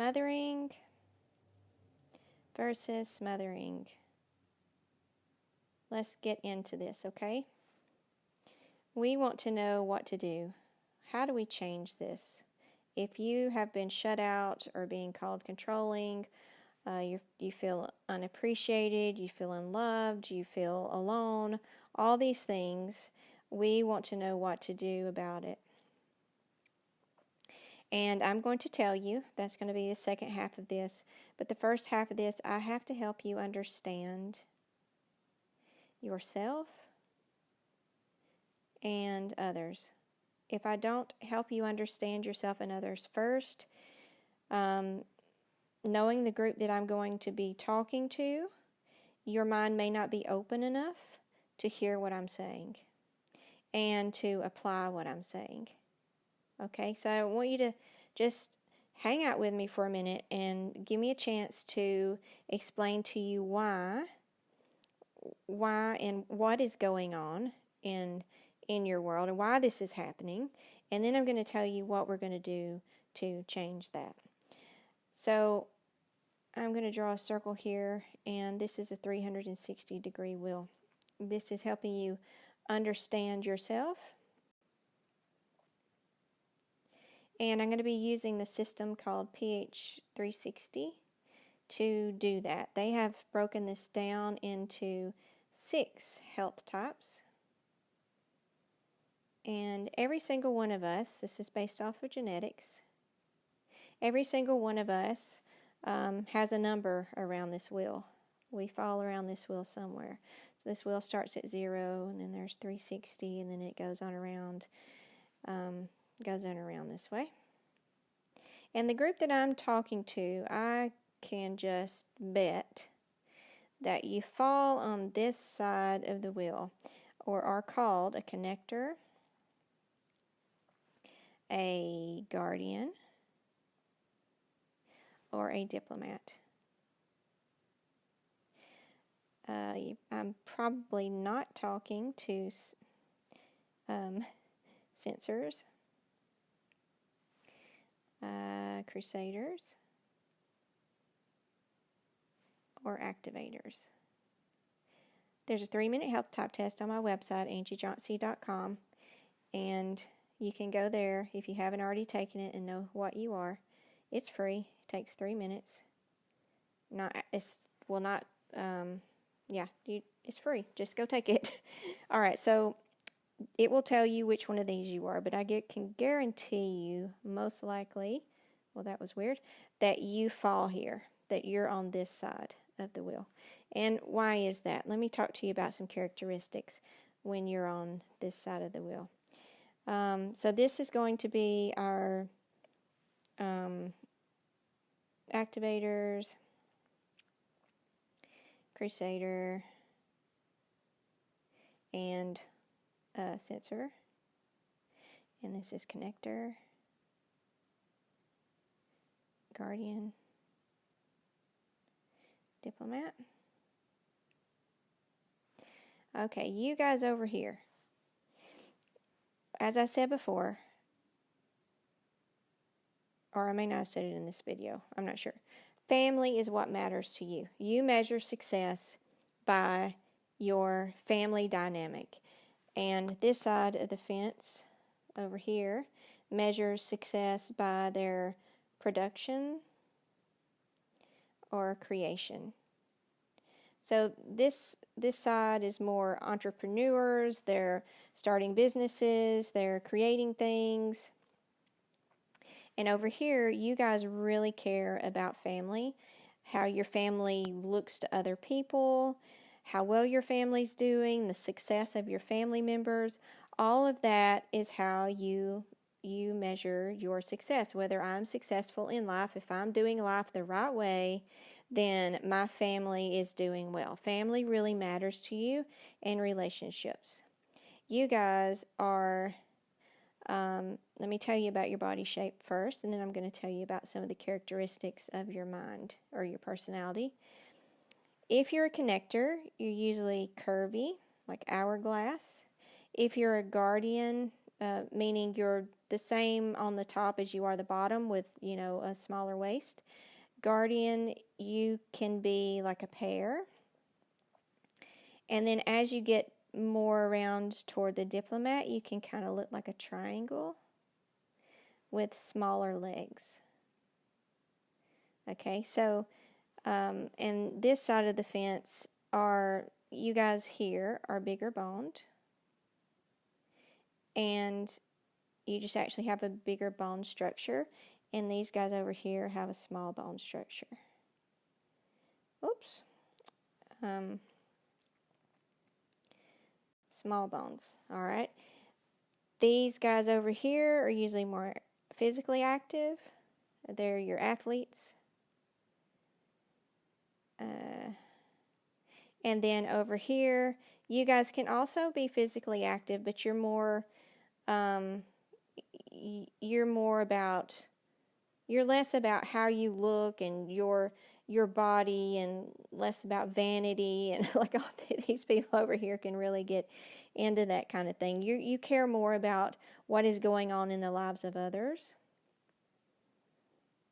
Smothering versus smothering. Let's get into this, okay? We want to know what to do. How do we change this? If you have been shut out or being called controlling, you feel unappreciated, you feel unloved, you feel alone, all these things, we want to know what to do about it. And I'm going to tell you, that's going to be the second half of this, but the first half of this, I have to help you understand yourself and others. If I don't help you understand yourself and others first, knowing the group that I'm going to be talking to, your mind may not be open enough to hear what I'm saying and to apply what I'm saying. Okay, so I want you to just hang out with me for a minute and give me a chance to explain to you why and what is going on in your world and why this is happening. And then I'm going to tell you what we're going to do to change that. So I'm going to draw a circle here, and this is a 360-degree wheel. This is helping you understand yourself. And I'm going to be using the system called pH 360 to do that. They have broken this down into 6 health types. And every single one of us, this is based off of genetics, every single one of us has a number around this wheel. We fall around this wheel somewhere. So this wheel starts at 0, and then there's 360, and then it goes on around, this way. And the group that I'm talking to, I can just bet that you fall on this side of the wheel, or are called a connector, a guardian, or a diplomat. I'm probably not talking to censors, crusaders, or activators. There's a 3-minute health type test on my website, angiejohnsey.com, and you can go there if you haven't already taken it and know what you are. It's free. It takes 3 minutes. It's free. Just go take it. All right, so it will tell you which one of these you are, but I can guarantee you, most likely, well, that was weird, that you fall here, that you're on this side of the wheel. And why is that? Let me talk to you about some characteristics when you're on this side of the wheel. So this is going to be our activators, crusader, and sensor. And this is connector, guardian, diplomat. Okay, you guys over here. As I said before, or I may not have said it in this video, I'm not sure. Family is what matters to you. You measure success by your family dynamic. And this side of the fence over here measures success by their production or creation. So this side is more entrepreneurs, they're starting businesses, they're creating things. And over here, you guys really care about family, how your family looks to other people, how well your family's doing, the success of your family members. All of that is how you measure your success. Whether I'm successful in life, if I'm doing life the right way, then my family is doing well. Family really matters to you, and relationships. You guys are, let me tell you about your body shape first, and then I'm going to tell you about some of the characteristics of your mind or your personality. If you're a connector, you're usually curvy, like hourglass. If you're a guardian, meaning you're the same on the top as you are the bottom with, a smaller waist. Guardian, you can be like a pear. And then as you get more around toward the diplomat, you can kind of look like a triangle with smaller legs. Okay, so, and this side of the fence you guys here are bigger boned. And you just actually have a bigger bone structure. And these guys over here have a small bone structure. Oops. Small bones. All right. These guys over here are usually more physically active. They're your athletes. And then over here, you guys can also be physically active, but you're more you're less about how you look and your body, and less about vanity, and like all these people over here can really get into that kind of thing. You care more about what is going on in the lives of others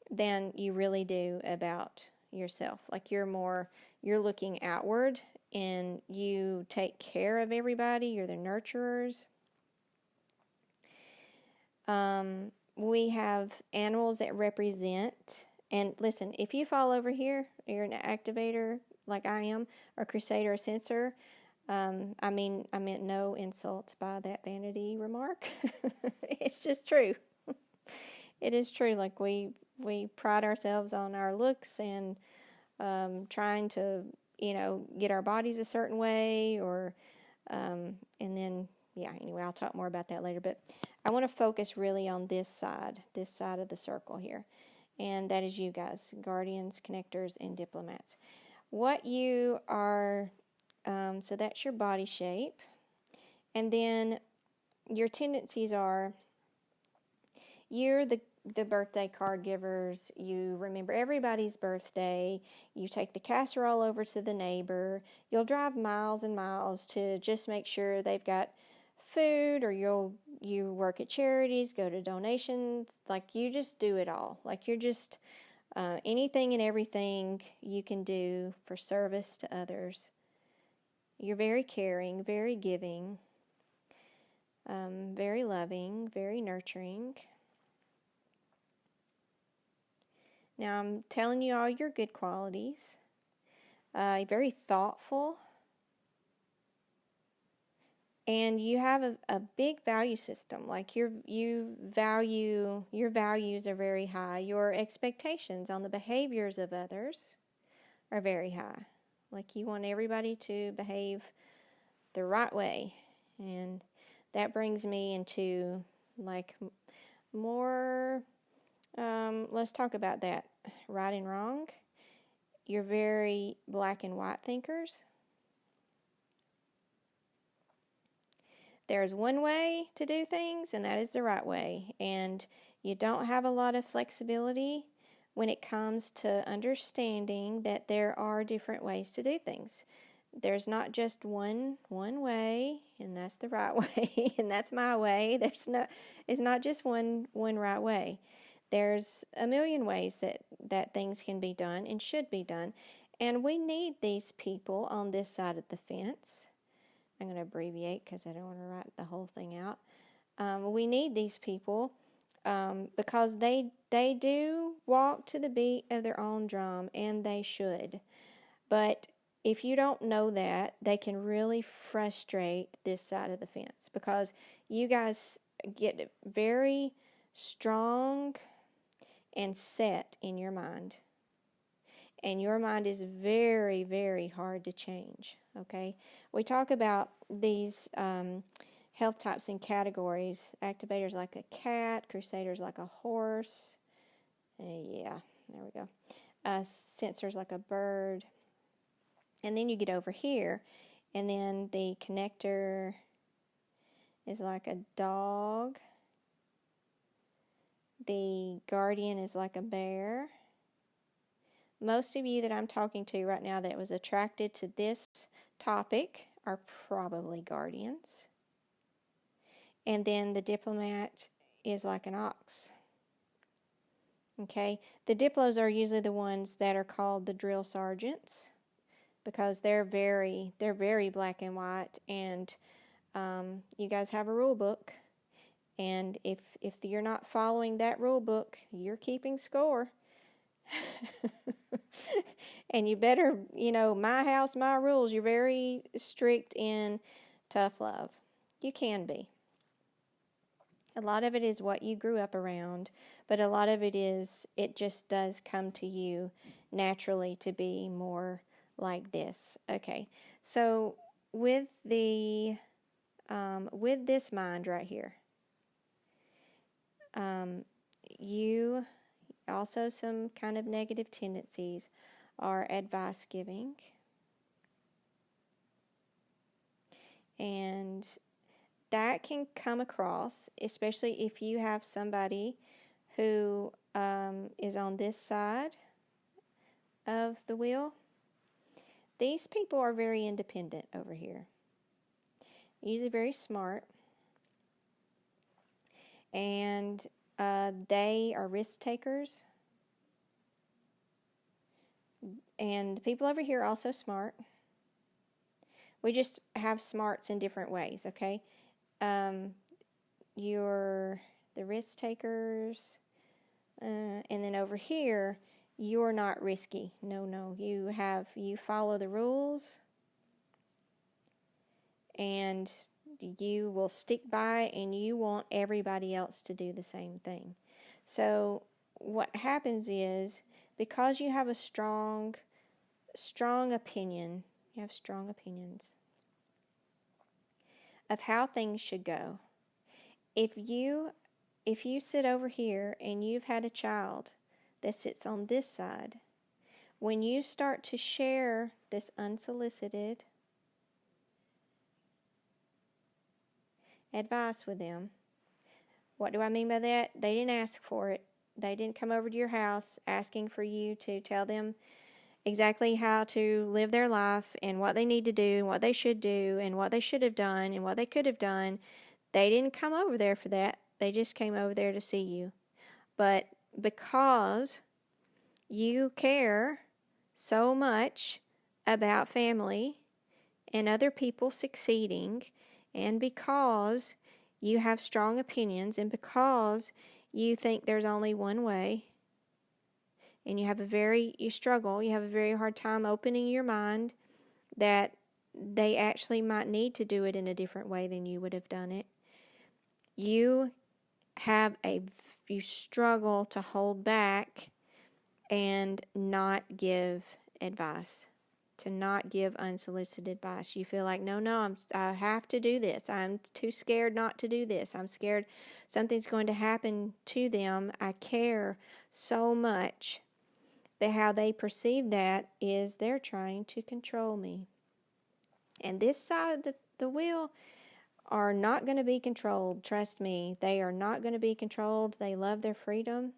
than you really do about yourself. Like you're looking outward, and you take care of everybody. You're the nurturers. We have animals that represent, and listen, if you fall over here, you're an activator like I am, or crusader or sensor. I meant no insult by that vanity remark. It's just true. It is true. Like we pride ourselves on our looks and trying to, get our bodies a certain way, or and then anyway, I'll talk more about that later. But I want to focus really on this side of the circle here, and that is you guys, guardians, connectors, and diplomats. What you are, so that's your body shape, and then your tendencies are, you're the birthday card givers. You remember everybody's birthday. You take the casserole over to the neighbor. You'll drive miles and miles to just make sure they've got food, or you work at charities, go to donations. Like you just do it all. Like you're just anything and everything you can do for service to others. You're very caring, very giving, very loving, very nurturing. Now, I'm telling you all your good qualities. Very thoughtful. And you have a big value system. Like your values are very high. Your expectations on the behaviors of others are very high. Like you want everybody to behave the right way. And that brings me into like more, let's talk about that. Right and wrong. You're very black and white thinkers. There's one way to do things, and that is the right way. And you don't have a lot of flexibility when it comes to understanding that there are different ways to do things. There's not just one way, and that's the right way, and that's my way. It's not just one right way. There's a million ways that things can be done and should be done. And we need these people on this side of the fence. I'm going to abbreviate because I don't want to write the whole thing out. We need these people because they do walk to the beat of their own drum, and they should. But if you don't know that, they can really frustrate this side of the fence, because you guys get very strong and set in your mind. And your mind is very, very hard to change, okay? We talk about these health types and categories. Activators like a cat, crusaders like a horse. Yeah, there we go. Sensors like a bird. And then you get over here, and then the connector is like a dog. The guardian is like a bear. Most of you that I'm talking to right now that was attracted to this topic are probably guardians. And then the diplomat is like an ox. Okay, the diplos are usually the ones that are called the drill sergeants because they're very black and white, and you guys have a rule book, and if you're not following that rule book, you're keeping score. And you better, my house, my rules. You're very strict in tough love. You can be. A lot of it is what you grew up around, but a lot of it just does come to you naturally to be more like this. Okay, so with this mind right here, you also some kind of negative tendencies are advice giving, and that can come across, especially if you have somebody who is on this side of the wheel. These people are very independent over here, usually very smart, and they are risk takers. And the people over here are also smart. We just have smarts in different ways, okay? You're the risk takers, and then over here, you're not risky. No, you follow the rules, and you will stick by, and you want everybody else to do the same thing. So what happens is, because you have a strong opinion, you have strong opinions of how things should go. If you sit over here and you've had a child that sits on this side, when you start to share this unsolicited advice with them, what do I mean by that? They didn't ask for it. They didn't come over to your house asking for you to tell them exactly how to live their life and what they need to do and what they should do and what they should have done and what they could have done. They didn't come over there for that. They just came over there to see you. But because you care so much about family and other people succeeding, and because you have strong opinions, and because you think there's only one way, and you have a very hard time opening your mind that they actually might need to do it in a different way than you would have done it. You struggle to hold back and not give advice, to not give unsolicited advice. You feel like, no, I have to do this. I'm too scared not to do this. I'm scared something's going to happen to them. I care so much. But how they perceive that is they're trying to control me. And this side of the wheel are not going to be controlled. Trust me, they are not going to be controlled. They love their freedom.